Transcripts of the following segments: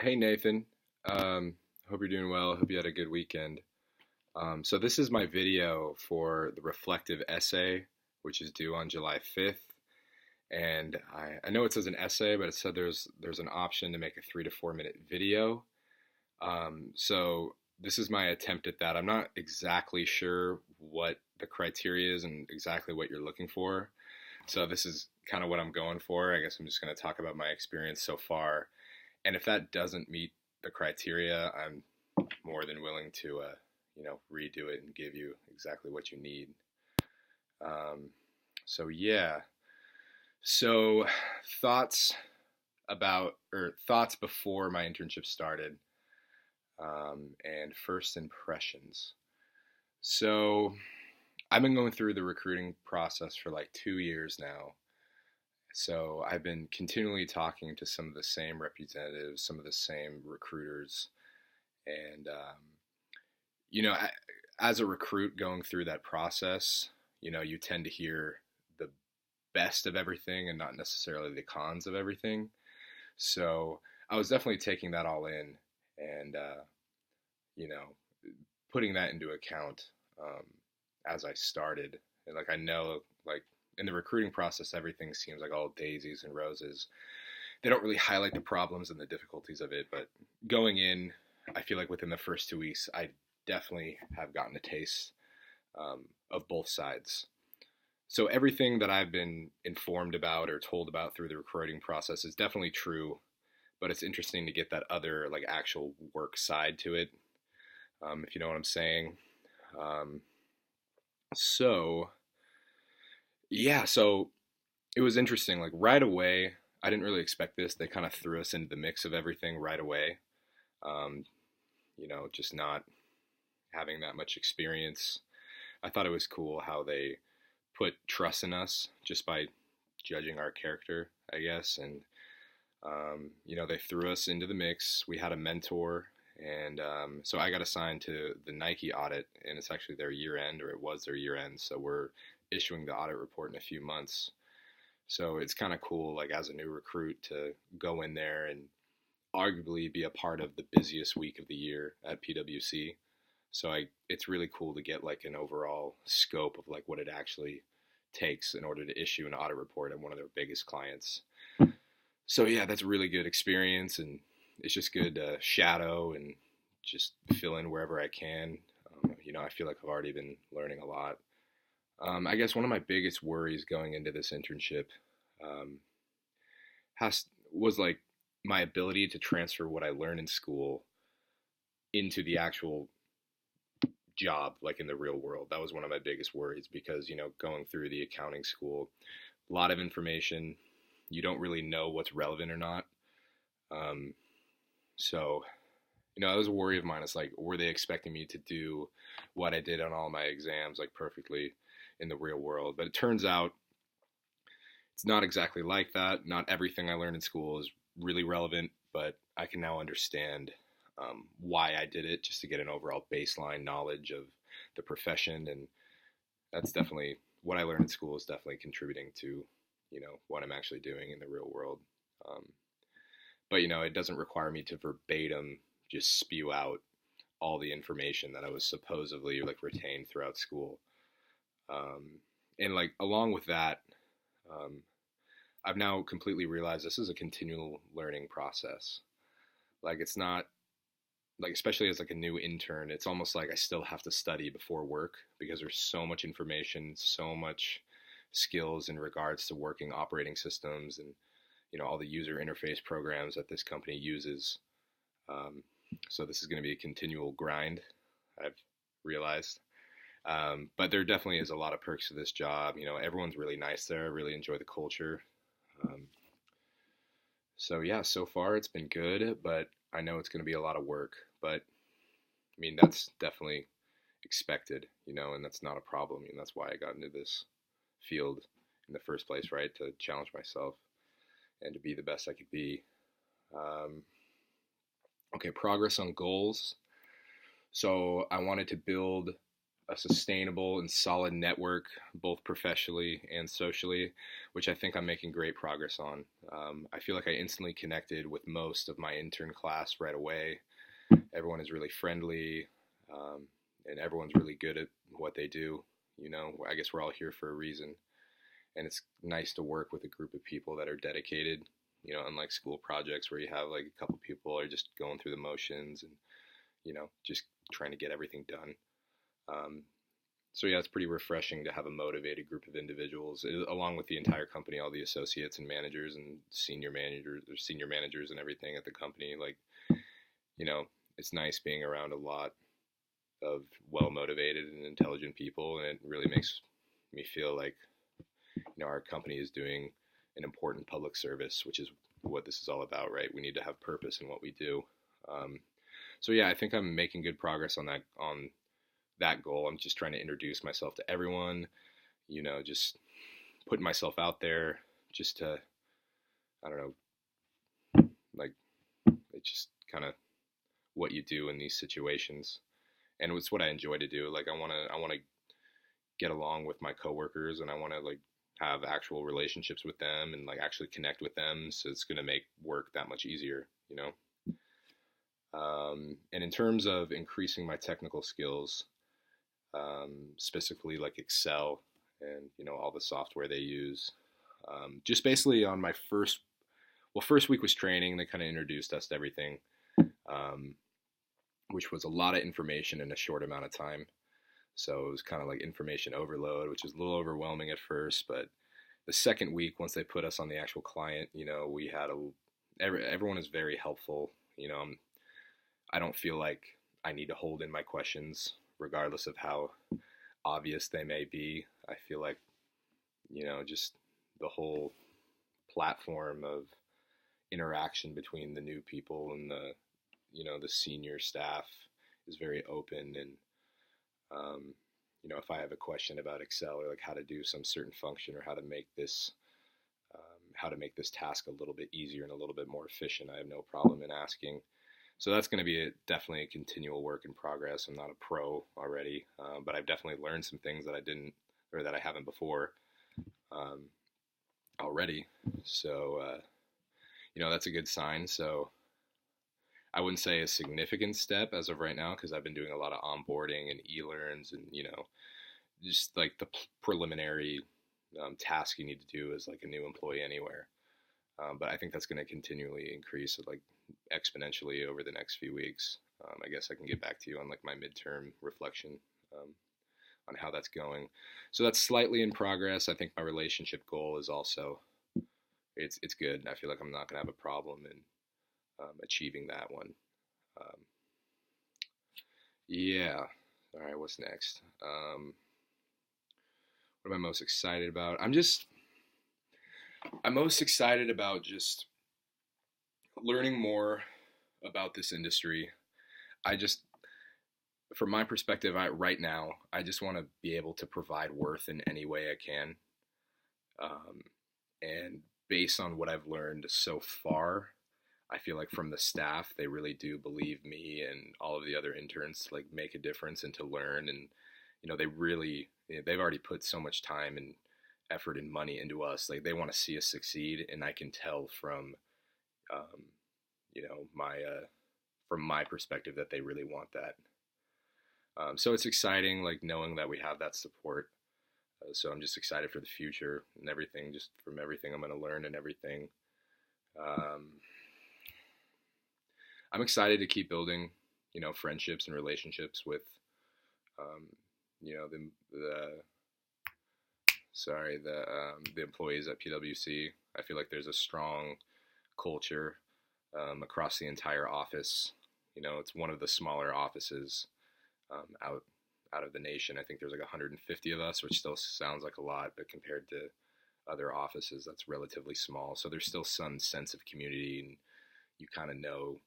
Hey Nathan, hope you're doing well. Hope you had a good weekend. So this is my video for the reflective essay, which is due on July 5th. And I know it says an essay, but it said there's an option to make a 3 to 4 minute video. So this is my attempt at that. I'm not exactly sure what the criteria is and exactly what you're looking for. So this is kind of what I'm going for. I guess I'm just going to talk about my experience so far. And if that doesn't meet the criteria, I'm more than willing to, redo it and give you exactly what you need. Um, so yeah. So thoughts thoughts before my internship started, and first impressions. So I've been going through the recruiting process for like 2 years now. So I've been continually talking to some of the same representatives, some of the same recruiters, and as a recruit going through that process, you tend to hear the best of everything and not necessarily the cons of everything. So I was definitely taking that all in and you know putting that into account as I started. And like I know, like in the recruiting process, everything seems like all daisies and roses. They don't really highlight the problems and the difficulties of it, but going in, I feel like within the first 2 weeks, I definitely have gotten a taste of both sides. So everything that I've been informed about or told about through the recruiting process is definitely true, but it's interesting to get that other like actual work side to it, if you know what I'm saying. Um, so yeah, so it was interesting. Like right away, I didn't really expect this. They kind of threw us into the mix of everything right away. Um, just not having that much experience. I thought it was cool how they put trust in us just by judging our character, I guess. And, they threw us into the mix. We had a mentor. And so I got assigned to the Nike audit, and it's actually their year end, or it was their year end. So we're issuing the audit report in a few months. So it's kind of cool, like as a new recruit, to go in there and arguably be a part of the busiest week of the year at PwC. So it's really cool to get like an overall scope of like what it actually takes in order to issue an audit report at one of their biggest clients. So yeah, that's a really good experience, and it's just good to shadow and just fill in wherever I can. I feel like I've already been learning a lot. I guess one of my biggest worries going into this internship um, has was like my ability to transfer what I learned in school into the actual job, like in the real world. That was one of my biggest worries because, going through the accounting school, a lot of information, you don't really know what's relevant or not. Um, so, that was a worry of mine. It's like, were they expecting me to do what I did on all my exams, like perfectly in the real world? But it turns out it's not exactly like that. Not everything I learned in school is really relevant, but I can now understand why I did it just to get an overall baseline knowledge of the profession. And that's definitely what I learned in school is definitely contributing to, what I'm actually doing in the real world. Um, but, it doesn't require me to verbatim just spew out all the information that I was supposedly like retained throughout school. And like along with that, um, I've now completely realized this is a continual learning process. Like it's not like, especially as like a new intern, it's almost like I still have to study before work because there's so much information, so much skills in regards to working operating systems and all the user interface programs that this company uses. Um, so this is going to be a continual grind, I've realized. But there definitely is a lot of perks to this job. Everyone's really nice there. I really enjoy the culture. Um, so yeah, so far it's been good, but I know it's going to be a lot of work. But I mean, that's definitely expected, and that's not a problem. And that's why I got into this field in the first place, right? To challenge myself and to be the best I could be. Um, okay, progress on goals. So I wanted to build a sustainable and solid network, both professionally and socially, which I think I'm making great progress on. I feel like I instantly connected with most of my intern class right away. Everyone is really friendly, and everyone's really good at what they do. I guess we're all here for a reason, and it's nice to work with a group of people that are dedicated. Unlike school projects where you have like a couple people are just going through the motions and just trying to get everything done. Um, so yeah, it's pretty refreshing to have a motivated group of individuals, along with the entire company, all the associates and managers and senior managers and everything at the company. Like, you know, it's nice being around a lot of well motivated and intelligent people, and it really makes me feel like our company is doing an important public service, which is what this is all about, right? We need to have purpose in what we do. Um, so yeah, I think I'm making good progress on that goal. I'm just trying to introduce myself to everyone, just putting myself out there, just to, I don't know, like, it's just kind of what you do in these situations, and it's what I enjoy to do. Like, I want to get along with my coworkers, and I want to like have actual relationships with them and like actually connect with them. So it's going to make work that much easier. And in terms of increasing my technical skills, specifically like Excel and all the software they use, just basically on my first week was training. They kind of introduced us to everything, um, which was a lot of information in a short amount of time. So it was kind of like information overload, which was a little overwhelming at first. But the second week, once they put us on the actual client, we had everyone is very helpful. I don't feel like I need to hold in my questions, regardless of how obvious they may be. I feel like, just the whole platform of interaction between the new people and the senior staff is very open. And if I have a question about Excel or like how to do some certain function or how to make this task a little bit easier and a little bit more efficient, I have no problem in asking. So that's going to be definitely a continual work in progress. I'm not a pro already, but I've definitely learned some things that I didn't, or that I haven't before, um, already. So, that's a good sign. So I wouldn't say a significant step as of right now, because I've been doing a lot of onboarding and e-learns and, just like the preliminary task you need to do as like a new employee anywhere. But I think that's going to continually increase like exponentially over the next few weeks. I guess I can get back to you on like my midterm reflection, um, on how that's going. So that's slightly in progress. I think my relationship goal is also it's good. I feel like I'm not going to have a problem in achieving that one. Um, yeah. All right. What's next? What am I most excited about? I'm most excited about just learning more about this industry. I just, from my perspective, right now, I just want to be able to provide worth in any way I can. Um, and based on what I've learned so far, I feel like from the staff, they really do believe me and all of the other interns to like make a difference and to learn. And, they've already put so much time and effort and money into us. Like, they want to see us succeed. And I can tell um, my, from my perspective, that they really want that. So it's exciting, like knowing that we have that support. So I'm just excited for the future and everything, just from everything I'm going to learn and everything. Um, I'm excited to keep building, friendships and relationships with, um, the employees at PwC. I feel like there's a strong culture across the entire office. It's one of the smaller offices out of the nation. I think there's like 150 of us, which still sounds like a lot, but compared to other offices, that's relatively small. So there's still some sense of community, and you kind of know.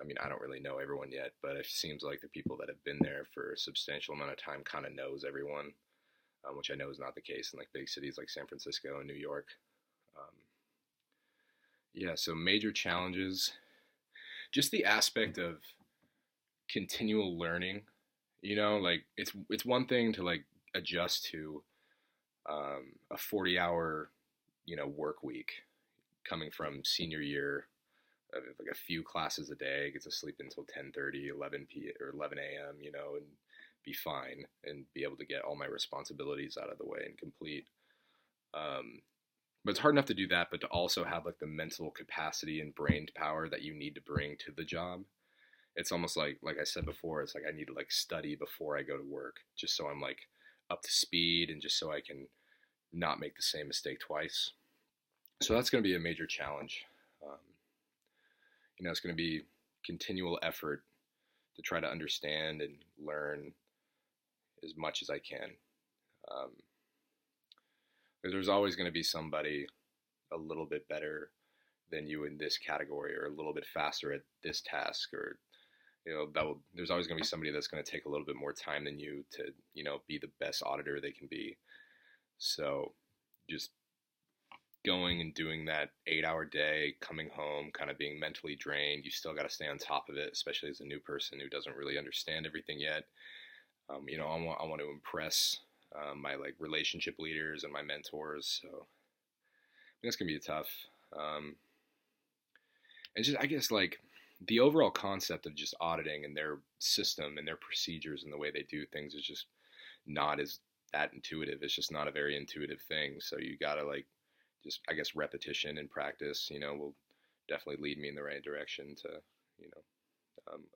I mean, I don't really know everyone yet, but it seems like the people that have been there for a substantial amount of time kind of knows everyone, which I know is not the case in like big cities like San Francisco and New York. Um, yeah, so major challenges, just the aspect of continual learning Like it's one thing to like adjust to a 40-hour, work week coming from senior year of like a few classes a day, get to sleep until 10:30, 11 p or 11 a.m., and be fine and be able to get all my responsibilities out of the way and complete. Um, but it's hard enough to do that, but to also have like the mental capacity and brain power that you need to bring to the job. It's almost like I said before, it's like I need to like study before I go to work, just so I'm like up to speed and just so I can not make the same mistake twice. So that's going to be a major challenge. Um, it's going to be continual effort to try to understand and learn as much as I can. Um, there's always going to be somebody a little bit better than you in this category, or a little bit faster at this task, or there's always going to be somebody that's going to take a little bit more time than you to be the best auditor they can be. So just going and doing that 8-hour day, coming home, kind of being mentally drained. You still got to stay on top of it, especially as a new person who doesn't really understand everything yet. I want to impress my like relationship leaders and my mentors. So that's gonna be tough. Um, and just I guess like the overall concept of just auditing and their system and their procedures and the way they do things is just not as that intuitive. It's just not a very intuitive thing. So you gotta like just I guess repetition and practice, will definitely lead me in the right direction to,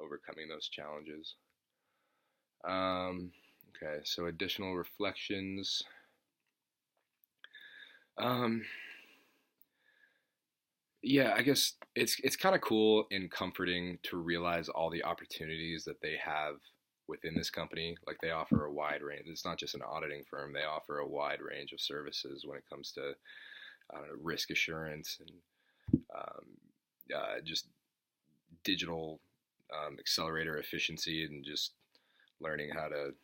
overcoming those challenges. Okay, so additional reflections. Um, yeah, I guess it's kind of cool and comforting to realize all the opportunities that they have within this company. Like they offer a wide range. It's not just an auditing firm. They offer a wide range of services when it comes to I don't know, risk assurance and just digital accelerator efficiency and just learning how to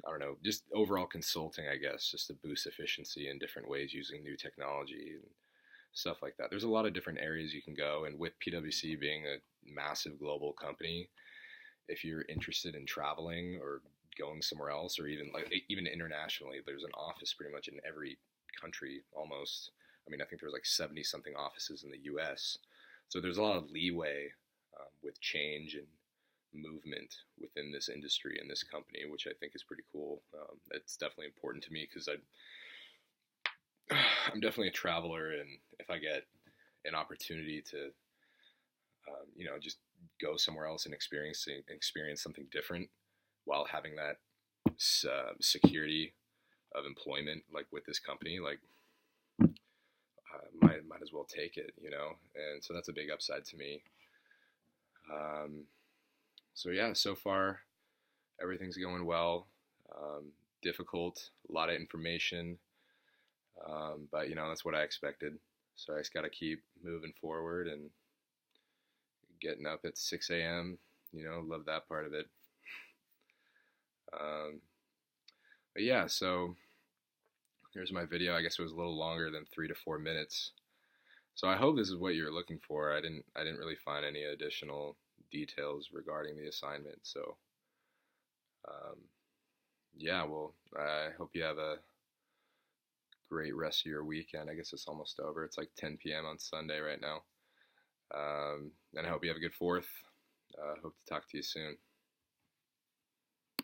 I don't know, just overall consulting, I guess, just to boost efficiency in different ways using new technology and stuff like that. There's a lot of different areas you can go, and with PwC being a massive global company, if you're interested in traveling or going somewhere else, or even internationally, there's an office pretty much in every country almost. I mean, I think there's like 70 something offices in the U.S. So there's a lot of leeway with change and movement within this industry and this company, which I think is pretty cool. It's definitely important to me because I'm definitely a traveler, and if I get an opportunity to, just go somewhere else and experience something different while having that security of employment, like with this company, like might as well take it, And so that's a big upside to me. So yeah, so far everything's going well. Difficult, a lot of information, but that's what I expected. So I just got to keep moving forward and getting up at 6 a.m. Love that part of it. But yeah, so here's my video. I guess it was a little longer than 3 to 4 minutes. So I hope this is what you're looking for. I didn't really find any additional details regarding the assignment. So yeah, well, I hope you have a great rest of your weekend. I guess it's almost over. It's like 10 p.m. on Sunday right now. And I hope you have a good 4th. Hope to talk to you soon.